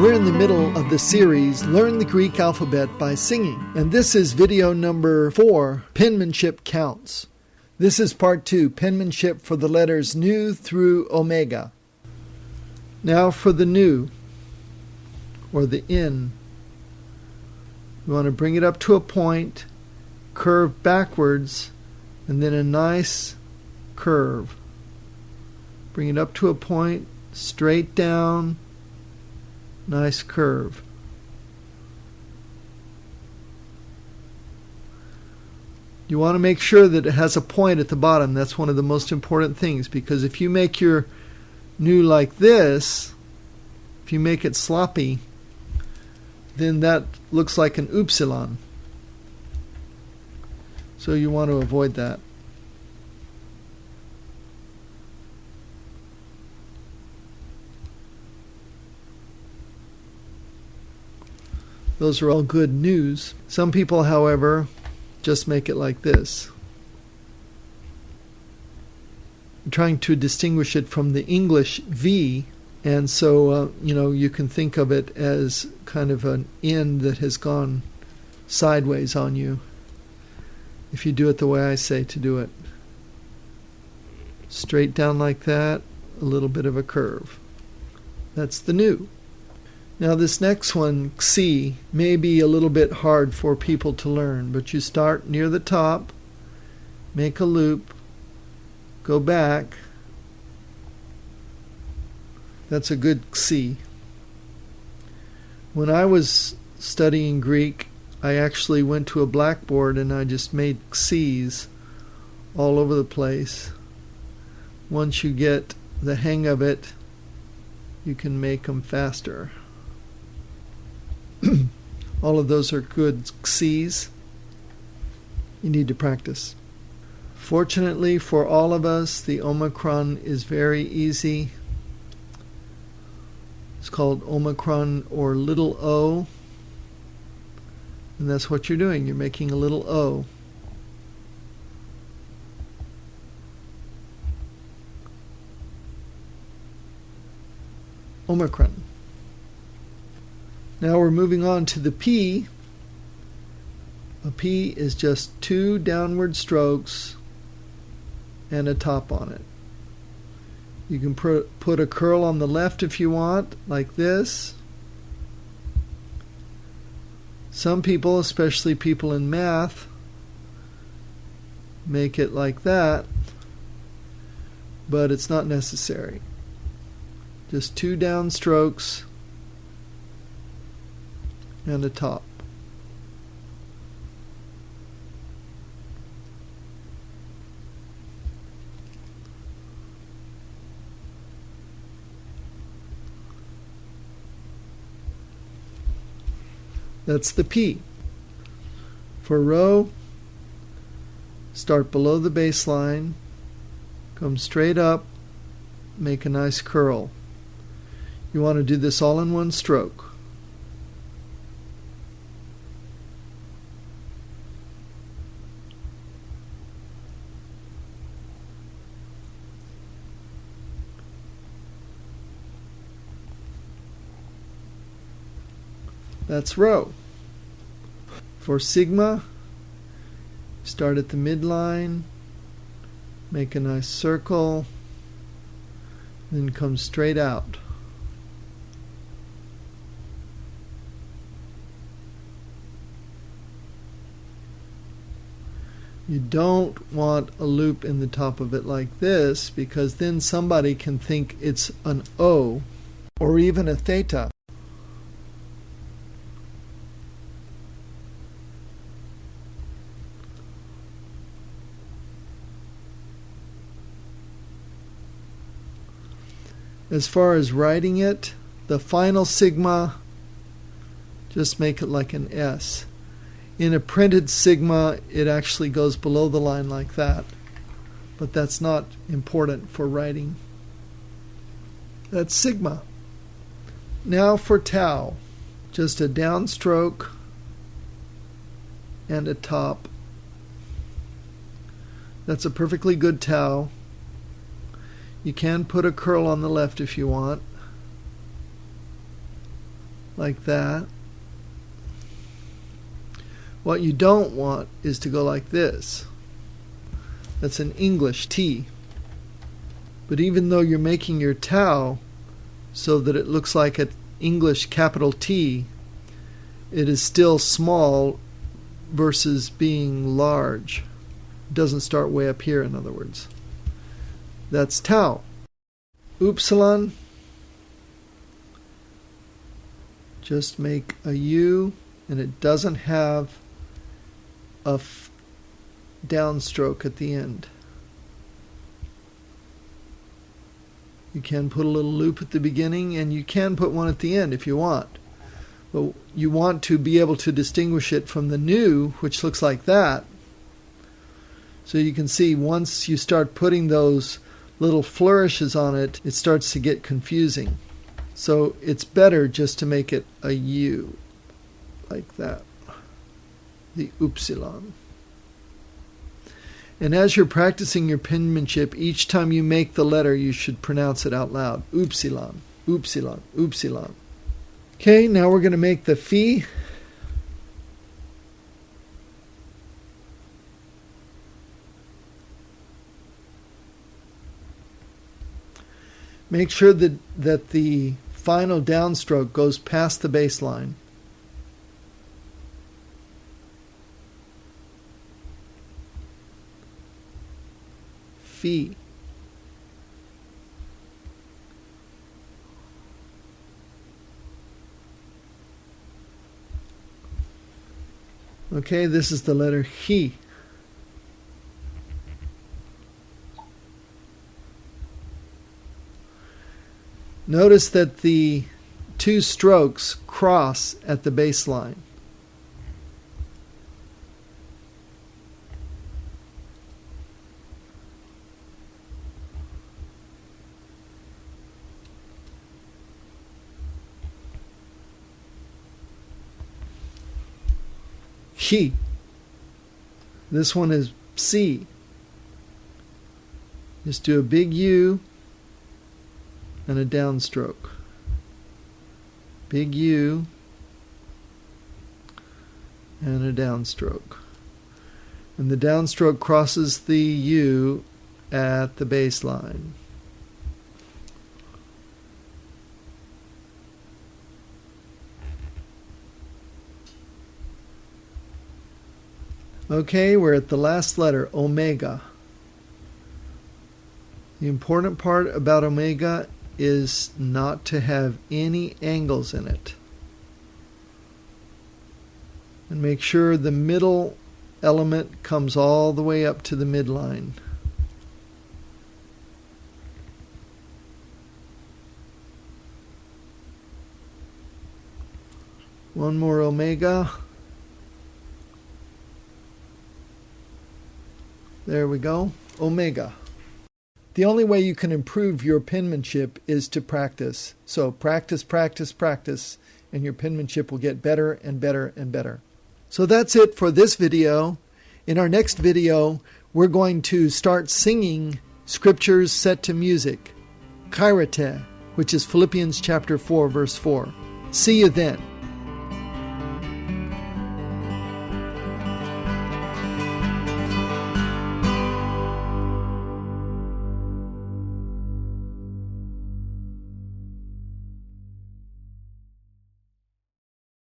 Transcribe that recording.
We're in the middle of the series, Learn the Greek Alphabet by Singing. And this is video number 4, Penmanship Counts. This is part 2, Penmanship for the letters Nu through Omega. Now for the Nu, or the N. You want to bring it up to a point, curve backwards, and then a nice curve. Bring it up to a point, straight down, nice curve. You want to make sure that it has a point at the bottom. That's one of the most important things, because if you make your Nu like this, if you make it sloppy, then that looks like an upsilon. So you want to avoid that. Those are all good news. Some people, however, just make it like this. I'm trying to distinguish it from the English V, and so you can think of it as kind of an N that has gone sideways on you if you do it the way I say to do it. Straight down like that, a little bit of a curve. That's the Nu. Now this next one, Xi, may be a little bit hard for people to learn, but you start near the top, make a loop, go back. That's a good Xi. When I was studying Greek, I actually went to a blackboard and I just made X's all over the place. Once you get the hang of it, you can make them faster. All of those are good X's. You need to practice. Fortunately for all of us, the Omicron is very easy. It's called Omicron or little o. And that's what you're doing. You're making a little o. Omicron. Now we're moving on to the P. A P is just 2 downward strokes and a top on it. You can put a curl on the left if you want, like this. Some people, especially people in math, make it like that, but it's not necessary. Just 2 down strokes and a top. That's the P. For Rho, start below the baseline, come straight up, make a nice curl. You want to do this all in one stroke. That's Rho. For Sigma, start at the midline, make a nice circle, then come straight out. You don't want a loop in the top of it like this, because then somebody can think it's an O or even a theta. As far as writing it, the final sigma, just make it like an S. In a printed sigma, it actually goes below the line like that, but that's not important for writing. That's sigma. Now for tau, just a downstroke and a top. That's a perfectly good tau. You can put a curl on the left if you want. like that. What you don't want is to go like this. That's an English T. But even though you're making your tau so that it looks like an English capital T, it is still small versus being large. It doesn't start way up here, in other words. That's tau. Upsilon, just make a U, and it doesn't have a downstroke at the end. You can put a little loop at the beginning, and you can put one at the end if you want. But you want to be able to distinguish it from the nu, which looks like that. So you can see once you start putting those little flourishes on it, it starts to get confusing. So it's better just to make it a U, like that, the upsilon. And as you're practicing your penmanship, each time you make the letter, you should pronounce it out loud. Upsilon, upsilon, upsilon. Okay, now we're going to make the phi. Make sure that the final downstroke goes past the baseline. Phi. Okay, this is the letter He. Notice that the two strokes cross at the baseline. He. This one is C. Just do a big U and a downstroke. Big U and a downstroke. And the downstroke crosses the U at the baseline. Okay, we're at the last letter, omega. The important part about omega is not to have any angles in it. And make sure the middle element comes all the way up to the midline. One more omega. There we go. Omega. The only way you can improve your penmanship is to practice. So practice, practice, practice, and your penmanship will get better and better and better. So that's it for this video. In our next video, we're going to start singing scriptures set to music. Kairete, which is Philippians chapter 4, verse 4. See you then.